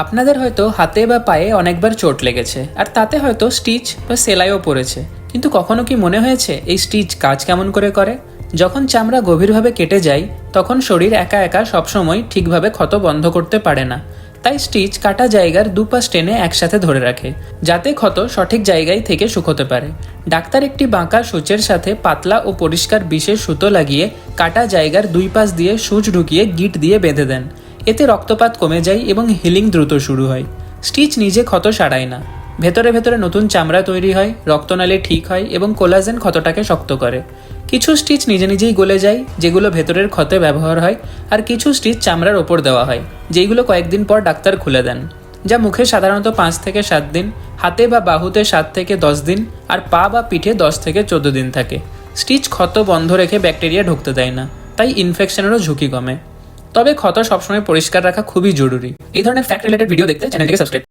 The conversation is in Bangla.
আপনাদের হয়তো হাতে বা পায়ে অনেকবার চোট লেগেছে আর তাতে হয়তো স্টিচ বা সেলাইও পড়েছে, কিন্তু কখনো কি মনে হয়েছে এই স্টিচ কাজ কেমন করে করে? যখন চামড়া গভীরভাবে কেটে যায় তখন শরীর একা একা সবসময় ঠিকভাবে ক্ষত বন্ধ করতে পারে না। তাই স্টিচ কাটা জায়গার দুপাশ টেনে একসাথে ধরে রাখে, যাতে ক্ষত সঠিক জায়গায় থেকে শুকোতে পারে। ডাক্তার একটি বাঁকা সূচের সাথে পাতলা ও পরিষ্কার বিশেষ সুতো লাগিয়ে কাটা জায়গার দুই পাশ দিয়ে সূচ ঢুকিয়ে গিঁট দিয়ে বেঁধে দেন। এতে রক্তপাত কমে যায় এবং হিলিং দ্রুত শুরু হয়। স্টিচ নিজে ক্ষত সারায় না, ভেতরে ভেতরে নতুন চামড়া তৈরি হয়, রক্তনালী ঠিক হয় এবং কোলাজেন ক্ষতটাকে শক্ত করে। কিছু স্টিচ নিজে নিজেই গলে যায়, যেগুলো ভেতরের ক্ষতে ব্যবহার হয়, আর কিছু স্টিচ চামড়ার ওপর দেওয়া হয়, যেইগুলো কয়েকদিন পর ডাক্তার খুলে দেন। যা মুখে সাধারণত 5 থেকে 7 দিন, হাতে বা বাহুতে 7 থেকে 10 দিন, আর পা বা পিঠে 10 থেকে 14 দিন থাকে। স্টিচ ক্ষত বন্ধ রেখে ব্যাকটেরিয়া ঢুকতে দেয় না, তাই ইনফেকশনেরও ঝুঁকি কমে। তবে ক্ষত সবসময় পরিষ্কার রাখা খুবই জরুরি। এই ধরনের ফ্যাক্ট রিলেটেড ভিডিও দেখতে চ্যানেলটিকে সাবস্ক্রাইব